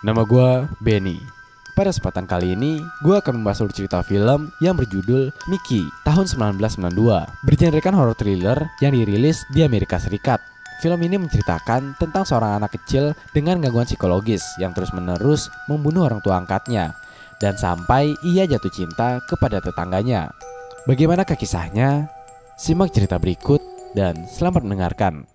Nama gue Benny. Pada kesempatan kali ini, gue akan membahas alur cerita film yang berjudul Mickey tahun 1992, bergenrekan horror thriller yang dirilis di Amerika Serikat. Film ini menceritakan tentang seorang anak kecil dengan gangguan psikologis yang terus-menerus membunuh orang tua angkatnya, dan sampai ia jatuh cinta kepada tetangganya. Bagaimanakah kisahnya? Simak cerita berikut dan selamat mendengarkan.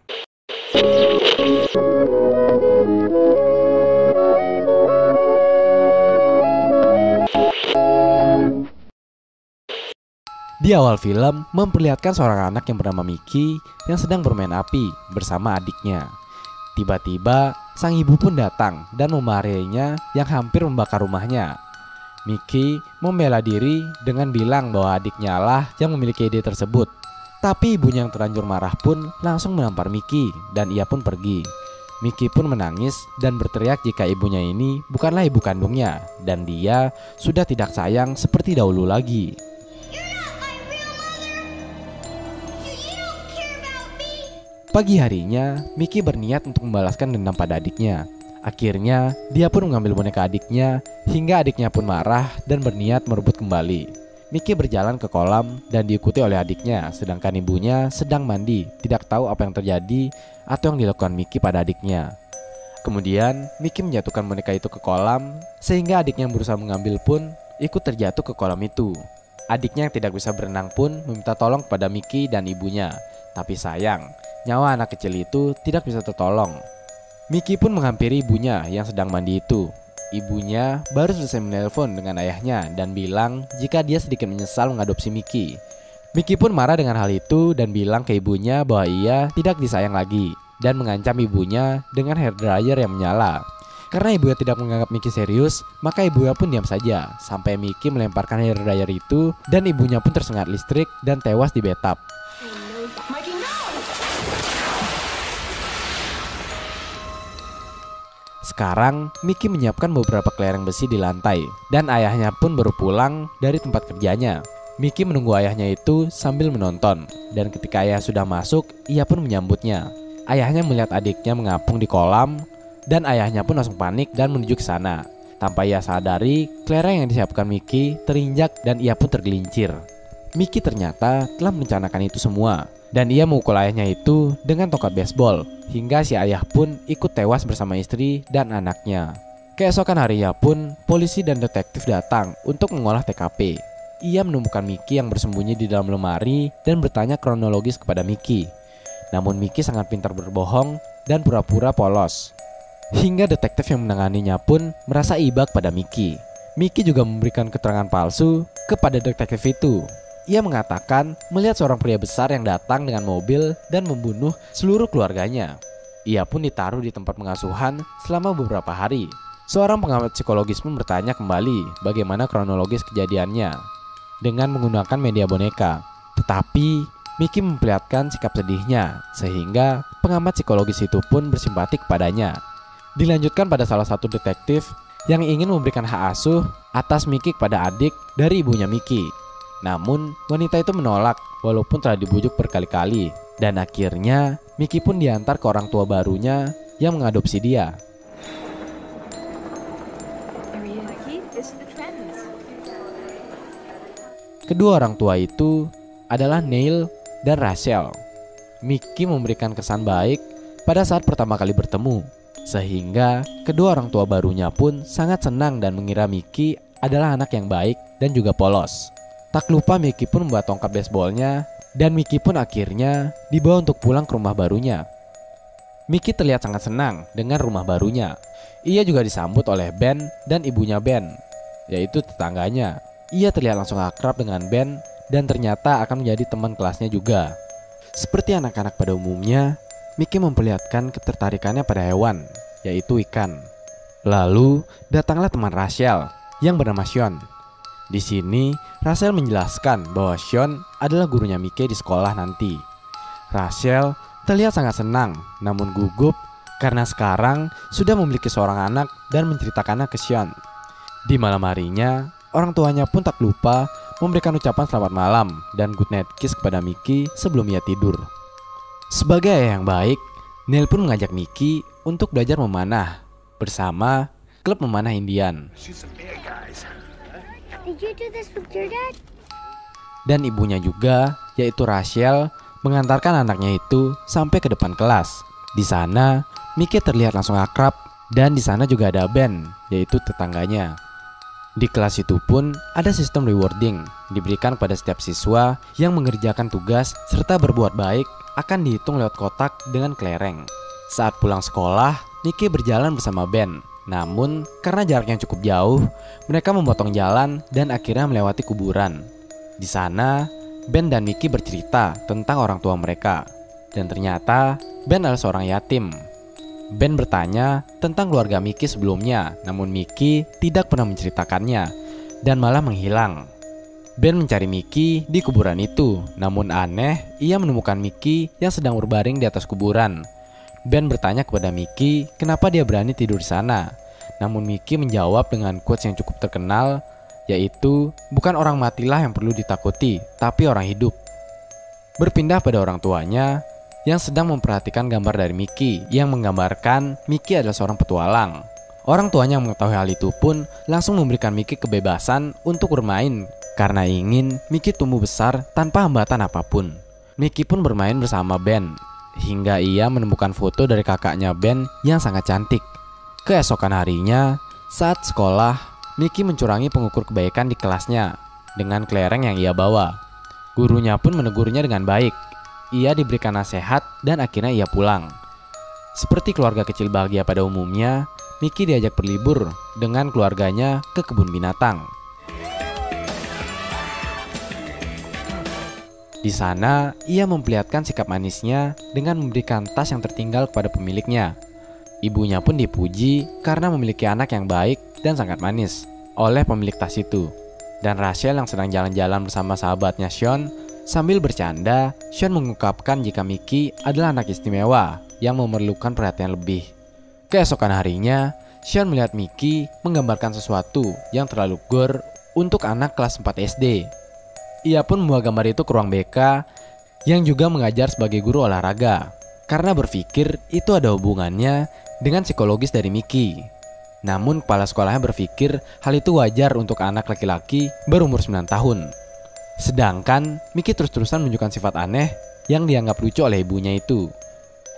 Di awal film memperlihatkan seorang anak yang bernama Mickey yang sedang bermain api bersama adiknya. Tiba-tiba sang ibu pun datang dan memarahinya yang hampir membakar rumahnya. Mickey membela diri dengan bilang bahwa adiknya lah yang memiliki ide tersebut. Tapi ibunya yang terlanjur marah pun langsung menampar Mickey dan ia pun pergi. Mickey pun menangis dan berteriak jika ibunya ini bukanlah ibu kandungnya dan dia sudah tidak sayang seperti dahulu lagi. Pagi harinya, Mickey berniat untuk membalaskan dendam pada adiknya. Akhirnya, dia pun mengambil boneka adiknya hingga adiknya pun marah dan berniat merebut kembali. Mickey berjalan ke kolam dan diikuti oleh adiknya, sedangkan ibunya sedang mandi, tidak tahu apa yang terjadi atau yang dilakukan Mickey pada adiknya. Kemudian, Mickey menjatuhkan boneka itu ke kolam, sehingga adiknya yang berusaha mengambil pun ikut terjatuh ke kolam itu. Adiknya yang tidak bisa berenang pun meminta tolong kepada Mickey dan ibunya, tapi sayang, nyawa anak kecil itu tidak bisa tertolong. Mickey pun menghampiri ibunya yang sedang mandi itu. Ibunya baru selesai menelpon dengan ayahnya dan bilang jika dia sedikit menyesal mengadopsi Mickey. Mickey pun marah dengan hal itu dan bilang ke ibunya bahwa ia tidak disayang lagi dan mengancam ibunya dengan hair dryer yang menyala. Karena ibunya tidak menganggap Mickey serius, maka ibunya pun diam saja sampai Mickey melemparkan hair dryer itu dan ibunya pun tersengat listrik dan tewas di bathtub. Sekarang, Mickey menyiapkan beberapa kelereng besi di lantai dan ayahnya pun baru pulang dari tempat kerjanya. Mickey menunggu ayahnya itu sambil menonton dan ketika ayah sudah masuk, ia pun menyambutnya. Ayahnya melihat adiknya mengapung di kolam dan ayahnya pun langsung panik dan menuju ke sana. Tanpa ia sadari, kelereng yang disiapkan Mickey terinjak dan ia pun tergelincir. Mickey ternyata telah merencanakan itu semua dan ia memukul ayahnya itu dengan tongkat baseball hingga si ayah pun ikut tewas bersama istri dan anaknya. Keesokan harinya pun polisi dan detektif datang untuk mengolah TKP. Ia menemukan Mickey yang bersembunyi di dalam lemari dan bertanya kronologis kepada Mickey. Namun Mickey sangat pintar berbohong dan pura-pura polos. Hingga detektif yang menanganinya pun merasa iba pada Mickey. Mickey juga memberikan keterangan palsu kepada detektif itu. Ia mengatakan melihat seorang pria besar yang datang dengan mobil dan membunuh seluruh keluarganya. Ia pun ditaruh di tempat pengasuhan selama beberapa hari. Seorang pengamat psikologis pun bertanya kembali bagaimana kronologis kejadiannya dengan menggunakan media boneka. Tetapi Mickey memperlihatkan sikap sedihnya sehingga pengamat psikologis itu pun bersimpati kepadanya. Dilanjutkan pada salah satu detektif yang ingin memberikan hak asuh atas Mickey kepada adik dari ibunya Mickey. Namun wanita itu menolak walaupun telah dibujuk berkali-kali. Dan akhirnya Mickey pun diantar ke orang tua barunya yang mengadopsi dia. Kedua orang tua itu adalah Neil dan Rachel. Mickey memberikan kesan baik pada saat pertama kali bertemu, sehingga kedua orang tua barunya pun sangat senang dan mengira Mickey adalah anak yang baik dan juga polos. Tak lupa Mickey pun membawa tongkat baseballnya dan Mickey pun akhirnya dibawa untuk pulang ke rumah barunya. Mickey terlihat sangat senang dengan rumah barunya. Ia juga disambut oleh Ben dan ibunya Ben, yaitu tetangganya. Ia terlihat langsung akrab dengan Ben dan ternyata akan menjadi teman kelasnya juga. Seperti anak-anak pada umumnya, Mickey memperlihatkan ketertarikannya pada hewan, yaitu ikan. Lalu datanglah teman Rachel yang bernama Sean. Di sini, Rachel menjelaskan bahwa Sean adalah gurunya Mickey di sekolah nanti. Rachel terlihat sangat senang, namun gugup karena sekarang sudah memiliki seorang anak dan menceritakannya ke Sean. Di malam harinya, orang tuanya pun tak lupa memberikan ucapan selamat malam dan good night kiss kepada Mickey sebelum ia tidur. Sebagai ayah yang baik, Neil pun mengajak Mickey untuk belajar memanah bersama klub memanah Indian. Did you do this with your dad? Dan ibunya juga, yaitu Rachel, mengantarkan anaknya itu sampai ke depan kelas. Di sana, Mickey terlihat langsung akrab dan di sana juga ada Ben, yaitu tetangganya. Di kelas itu pun ada sistem rewarding diberikan pada setiap siswa yang mengerjakan tugas serta berbuat baik akan dihitung lewat kotak dengan kelereng. Saat pulang sekolah, Mickey berjalan bersama Ben. Namun karena jaraknya cukup jauh, mereka memotong jalan dan akhirnya melewati kuburan. Di sana, Ben dan Mickey bercerita tentang orang tua mereka. Dan ternyata Ben adalah seorang yatim. Ben bertanya tentang keluarga Mickey sebelumnya, namun Mickey tidak pernah menceritakannya dan malah menghilang. Ben mencari Mickey di kuburan itu, namun aneh, ia menemukan Mickey yang sedang berbaring di atas kuburan. Ben bertanya kepada Mickey kenapa dia berani tidur di sana. Namun Mickey menjawab dengan quotes yang cukup terkenal, yaitu bukan orang matilah yang perlu ditakuti, tapi orang hidup. Berpindah pada orang tuanya yang sedang memperhatikan gambar dari Mickey yang menggambarkan Mickey adalah seorang petualang. Orang tuanya yang mengetahui hal itu pun langsung memberikan Mickey kebebasan untuk bermain karena ingin Mickey tumbuh besar tanpa hambatan apapun. Mickey pun bermain bersama Ben hingga ia menemukan foto dari kakaknya Ben yang sangat cantik. Keesokan harinya, saat sekolah, Mickey mencurangi pengukur kebaikan di kelasnya dengan kelereng yang ia bawa. Gurunya pun menegurnya dengan baik. Ia diberikan nasihat dan akhirnya ia pulang. Seperti keluarga kecil bahagia pada umumnya, Mickey diajak berlibur dengan keluarganya ke kebun binatang. Di sana, ia memperlihatkan sikap manisnya dengan memberikan tas yang tertinggal kepada pemiliknya. Ibunya pun dipuji karena memiliki anak yang baik dan sangat manis oleh pemilik tas itu. Dan Rachel yang sedang jalan-jalan bersama sahabatnya Sean, sambil bercanda, Sean mengungkapkan jika Mickey adalah anak istimewa yang memerlukan perhatian lebih. Keesokan harinya, Sean melihat Mickey menggambarkan sesuatu yang terlalu gore untuk anak kelas 4 SD. Ia pun membawa gambar itu ke ruang BK yang juga mengajar sebagai guru olahraga karena berpikir itu ada hubungannya dengan psikologis dari Mickey. Namun kepala sekolahnya berpikir hal itu wajar untuk anak laki-laki berumur 9 tahun. Sedangkan Mickey terus-terusan menunjukkan sifat aneh yang dianggap lucu oleh ibunya itu.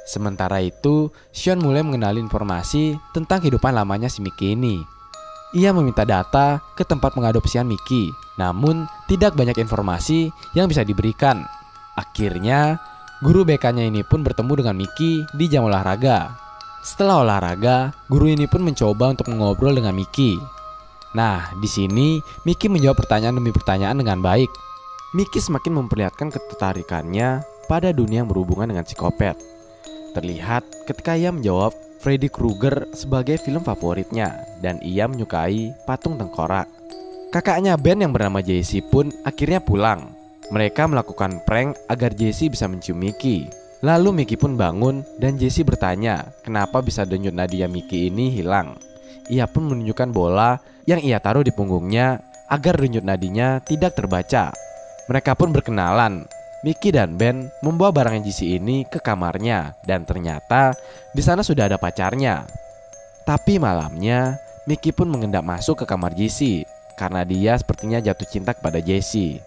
Sementara itu, Sean mulai mengenali informasi tentang kehidupan lamanya si Mickey ini. Ia meminta data ke tempat pengadopsian Mickey, namun tidak banyak informasi yang bisa diberikan. Akhirnya, guru BK-nya ini pun bertemu dengan Mickey di jam olahraga. Setelah olahraga, guru ini pun mencoba untuk mengobrol dengan Mickey. Nah, di sini Mickey menjawab pertanyaan demi pertanyaan dengan baik. Mickey semakin memperlihatkan ketertarikannya pada dunia yang berhubungan dengan psikopat. Terlihat ketika ia menjawab Freddy Krueger sebagai film favoritnya dan ia menyukai patung tengkorak. Kakaknya Ben yang bernama Jessie pun akhirnya pulang. Mereka melakukan prank agar Jessie bisa mencium Mickey. Lalu Mickey pun bangun dan Jessie bertanya kenapa bisa denyut nadi Mickey ini hilang. Ia pun menunjukkan bola yang ia taruh di punggungnya agar denyut nadinya tidak terbaca. Mereka pun berkenalan. Mickey dan Ben membawa barang Jessie ini ke kamarnya dan ternyata di sana sudah ada pacarnya. Tapi malamnya Mickey pun mengendap masuk ke kamar Jessie karena dia sepertinya jatuh cinta kepada Jessie.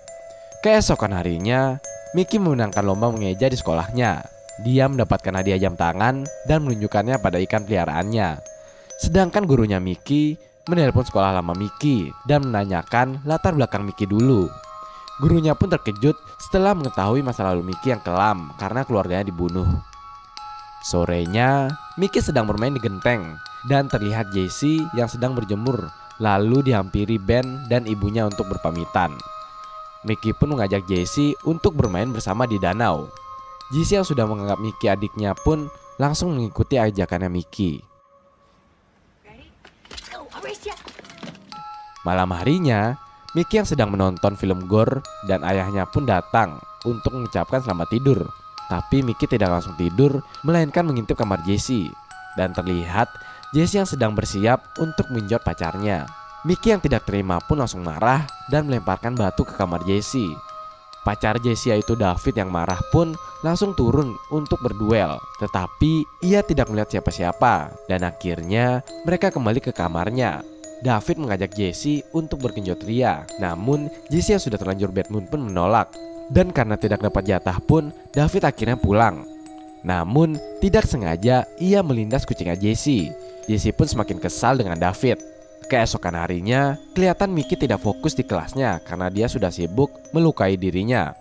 Keesokan harinya Mickey memenangkan lomba mengeja di sekolahnya. Dia mendapatkan hadiah jam tangan dan menunjukkannya pada ikan peliharaannya. Sedangkan gurunya Mickey menelpon sekolah lama Mickey dan menanyakan latar belakang Mickey dulu. Gurunya pun terkejut setelah mengetahui masa lalu Mickey yang kelam karena keluarganya dibunuh. Sorenya, Mickey sedang bermain di genteng dan terlihat Jessie yang sedang berjemur lalu dihampiri Ben dan ibunya untuk berpamitan. Mickey pun mengajak Jessie untuk bermain bersama di danau. Jessie yang sudah menganggap Mickey adiknya pun langsung mengikuti ajakannya Mickey. Malam harinya, Mickey yang sedang menonton film gore dan ayahnya pun datang untuk mengucapkan selamat tidur. Tapi Mickey tidak langsung tidur, melainkan mengintip kamar Jessie. Dan terlihat Jessie yang sedang bersiap untuk menjot pacarnya. Mickey yang tidak terima pun langsung marah dan melemparkan batu ke kamar Jessie. Pacar Jessie yaitu David yang marah pun langsung turun untuk berduel. Tetapi ia tidak melihat siapa-siapa dan akhirnya mereka kembali ke kamarnya. David mengajak Jessie untuk bergenjot ria. Namun Jessie yang sudah terlanjur bad mood pun menolak. Dan karena tidak dapat jatah pun David akhirnya pulang. Namun tidak sengaja ia melindas kucingnya Jessie. Jessie pun semakin kesal dengan David. Keesokan harinya, kelihatan Mickey tidak fokus di kelasnya karena dia sudah sibuk melukai dirinya.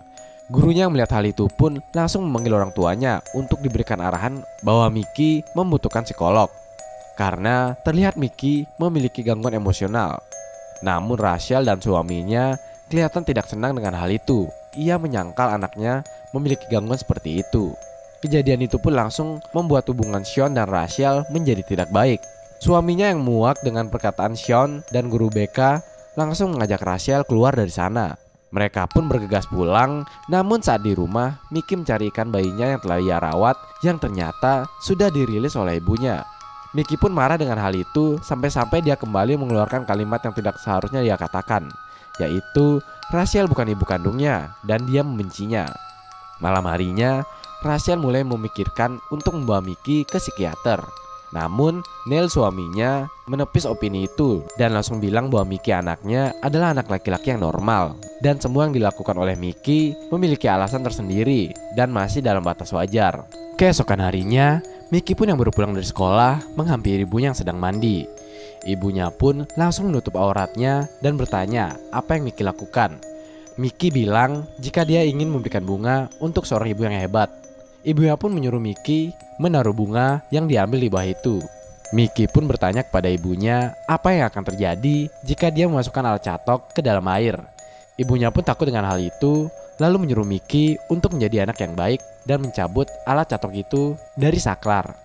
Gurunya yang melihat hal itu pun langsung memanggil orang tuanya untuk diberikan arahan bahwa Mickey membutuhkan psikolog. Karena terlihat Mickey memiliki gangguan emosional. Namun Rachel dan suaminya kelihatan tidak senang dengan hal itu. Ia menyangkal anaknya memiliki gangguan seperti itu. Kejadian itu pun langsung membuat hubungan Sean dan Rachel menjadi tidak baik. Suaminya yang muak dengan perkataan Sean dan guru BK langsung mengajak Rachel keluar dari sana. Mereka pun bergegas pulang, namun saat di rumah, Mickey mencari ikan bayinya yang telah ia rawat yang ternyata sudah dirilis oleh ibunya. Mickey pun marah dengan hal itu sampai-sampai dia kembali mengeluarkan kalimat yang tidak seharusnya dia katakan, yaitu Rachel bukan ibu kandungnya dan dia membencinya. Malam harinya, Rachel mulai memikirkan untuk membawa Mickey ke psikiater. Namun Neil suaminya menepis opini itu dan langsung bilang bahwa Mickey anaknya adalah anak laki-laki yang normal. Dan semua yang dilakukan oleh Mickey memiliki alasan tersendiri dan masih dalam batas wajar. Keesokan harinya, Mickey pun yang baru pulang dari sekolah menghampiri ibunya yang sedang mandi. Ibunya pun langsung menutup auratnya dan bertanya apa yang Mickey lakukan. Mickey bilang jika dia ingin memberikan bunga untuk seorang ibu yang hebat. Ibunya pun menyuruh Mickey menaruh bunga yang diambil di bawah itu. Mickey pun bertanya kepada ibunya apa yang akan terjadi jika dia memasukkan alat catok ke dalam air. Ibunya pun takut dengan hal itu, lalu menyuruh Mickey untuk menjadi anak yang baik dan mencabut alat catok itu dari saklar.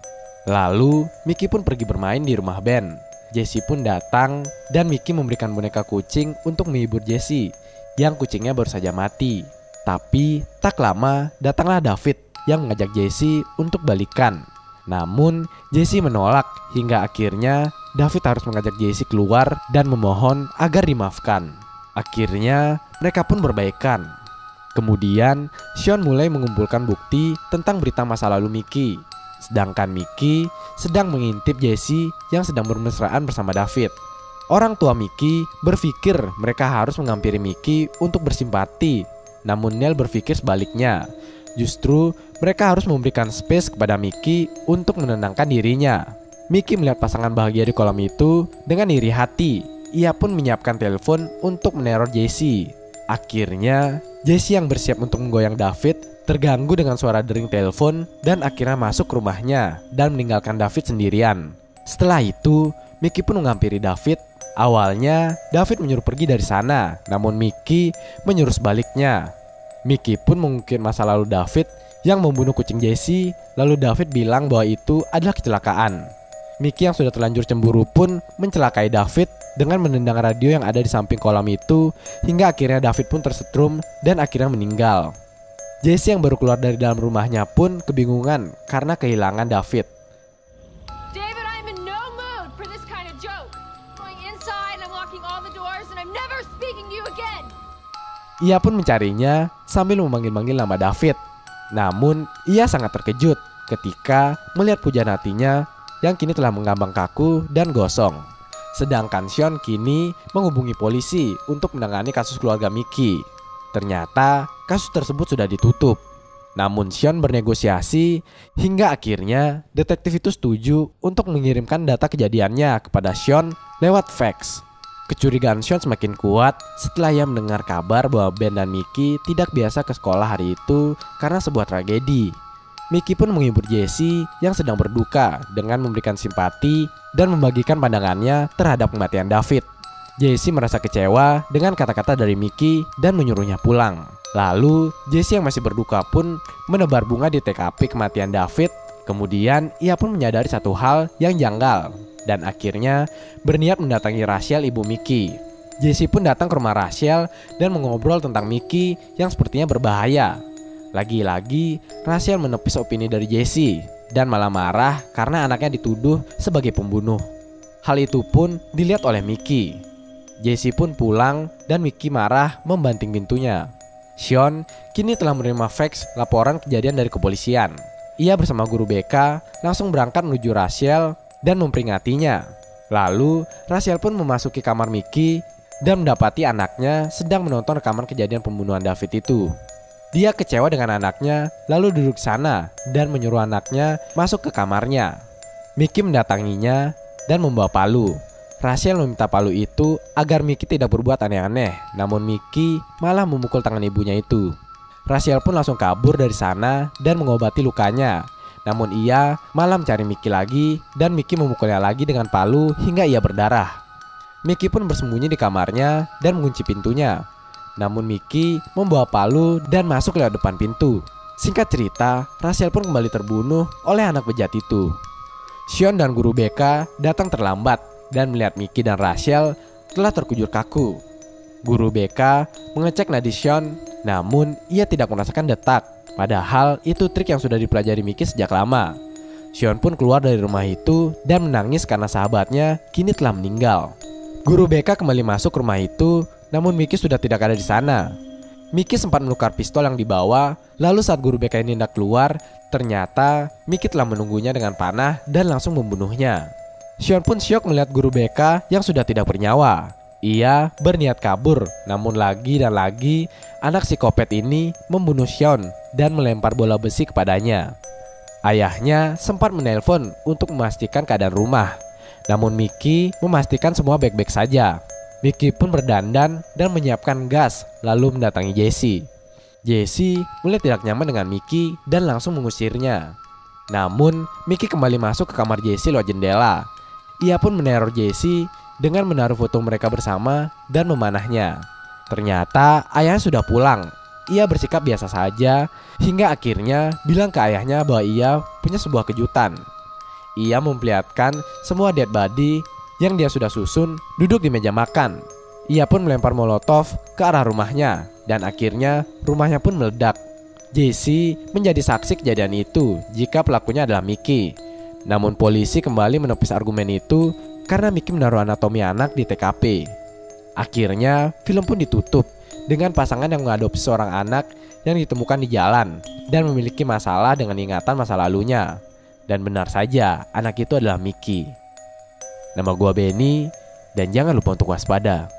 Lalu Mickey pun pergi bermain di rumah Ben. Jessie pun datang dan Mickey memberikan boneka kucing untuk menghibur Jessie yang kucingnya baru saja mati. Tapi tak lama datanglah David yang mengajak Jessie untuk balikan. Namun Jessie menolak hingga akhirnya David harus mengajak Jessie keluar dan memohon agar dimaafkan. Akhirnya mereka pun berbaikan. Kemudian Sean mulai mengumpulkan bukti tentang berita masa lalu Mickey. Sedangkan Mickey sedang mengintip Jessie yang sedang bermesraan bersama David. Orang tua Mickey berpikir mereka harus menghampiri Mickey untuk bersimpati. Namun Neil berpikir sebaliknya. Justru mereka harus memberikan space kepada Mickey untuk menenangkan dirinya. Mickey melihat pasangan bahagia di kolam itu dengan iri hati. Ia pun menyiapkan telepon untuk meneror Jessie. Akhirnya Jessie yang bersiap untuk menggoyang David terganggu dengan suara dering telepon dan akhirnya masuk ke rumahnya dan meninggalkan David sendirian. Setelah itu Mickey pun menghampiri David. Awalnya David menyuruh pergi dari sana, namun Mickey menyuruh sebaliknya. Mickey pun mengungkit masa lalu David yang membunuh kucing Jessie. Lalu David bilang bahwa itu adalah kecelakaan. Mickey yang sudah terlanjur cemburu pun mencelakai David dengan menendang radio yang ada di samping kolam itu, hingga akhirnya David pun tersetrum dan akhirnya meninggal. Jessie yang baru keluar dari dalam rumahnya pun kebingungan karena kehilangan David. David, I'm in no mood for this kind of joke. Going inside and I'm locking all the doors and I'm never speaking to you again. Ia pun mencarinya sambil memanggil-manggil nama David. Namun ia sangat terkejut ketika melihat pujaan hatinya yang kini telah mengambang kaku dan gosong. Sedangkan Sean kini menghubungi polisi untuk menangani kasus keluarga Mickey. Ternyata kasus tersebut sudah ditutup. Namun Sean bernegosiasi hingga akhirnya detektif itu setuju untuk mengirimkan data kejadiannya kepada Sean lewat fax. Kecurigaan Sean semakin kuat setelah ia mendengar kabar bahwa Ben dan Mickey tidak biasa ke sekolah hari itu karena sebuah tragedi. Mickey pun menghibur Jessie yang sedang berduka dengan memberikan simpati dan membagikan pandangannya terhadap kematian David. Jessie merasa kecewa dengan kata-kata dari Mickey dan menyuruhnya pulang. Lalu Jessie yang masih berduka pun menebar bunga di TKP kematian David. Kemudian ia pun menyadari satu hal yang janggal dan akhirnya berniat mendatangi Rachel, ibu Mickey. Jessie pun datang ke rumah Rachel dan mengobrol tentang Mickey yang sepertinya berbahaya. Lagi-lagi Rachel menepis opini dari Jessie dan malah marah karena anaknya dituduh sebagai pembunuh. Hal itu pun dilihat oleh Mickey. Jessie pun pulang dan Mickey marah membanting pintunya. Sean kini telah menerima fax laporan kejadian dari kepolisian. Ia bersama guru BK langsung berangkat menuju Rachel dan memperingatinya. Lalu Rachel pun memasuki kamar Mickey dan mendapati anaknya sedang menonton rekaman kejadian pembunuhan David itu. Dia kecewa dengan anaknya, lalu duduk sana dan menyuruh anaknya masuk ke kamarnya. Mickey mendatanginya dan membawa palu. Rachel meminta palu itu agar Mickey tidak berbuat aneh-aneh, namun Mickey malah memukul tangan ibunya itu. Rachel pun langsung kabur dari sana dan mengobati lukanya. Namun ia malah mencari Mickey lagi dan Mickey memukulnya lagi dengan palu hingga ia berdarah. Mickey pun bersembunyi di kamarnya dan mengunci pintunya. Namun Mickey membawa palu dan masuk lewat depan pintu. Singkat cerita, Rachel pun kembali terbunuh oleh anak bejat itu. Sean dan guru BK datang terlambat dan melihat Mickey dan Rachel telah terkujur kaku. Guru BK mengecek nadi Sean, namun ia tidak merasakan detak. Padahal itu trik yang sudah dipelajari Mickey sejak lama. Sean pun keluar dari rumah itu dan menangis karena sahabatnya kini telah meninggal. Guru BK kembali masuk rumah itu, namun Mickey sudah tidak ada di sana. Mickey sempat menukar pistol yang dibawa, lalu saat guru BK ini hendak keluar, ternyata Mickey telah menunggunya dengan panah dan langsung membunuhnya. Sean pun syok melihat guru BK yang sudah tidak bernyawa. Ia berniat kabur, namun lagi dan lagi anak psikopat ini membunuh Sean dan melempar bola besi kepadanya. Ayahnya sempat menelpon untuk memastikan keadaan rumah, namun Mickey memastikan semua baik-baik saja. Mickey pun berdandan dan menyiapkan gas lalu mendatangi Jesse. Jesse mulai tidak nyaman dengan Mickey dan langsung mengusirnya. Namun Mickey kembali masuk ke kamar Jesse lewat jendela. Ia pun meneror Jesse dengan menaruh foto mereka bersama dan memanahnya. Ternyata ayahnya sudah pulang. Ia bersikap biasa saja hingga akhirnya bilang ke ayahnya bahwa ia punya sebuah kejutan. Ia memperlihatkan semua dead body yang dia sudah susun duduk di meja makan. Ia pun melempar molotov ke arah rumahnya dan akhirnya rumahnya pun meledak. Jesse menjadi saksi kejadian itu jika pelakunya adalah Mickey. Namun polisi kembali menepis argumen itu karena Mickey menaruh anatomi anak di TKP. Akhirnya film pun ditutup dengan pasangan yang mengadopsi seorang anak yang ditemukan di jalan dan memiliki masalah dengan ingatan masa lalunya. Dan benar saja, anak itu adalah Mickey. Nama gua Benny dan jangan lupa untuk waspada.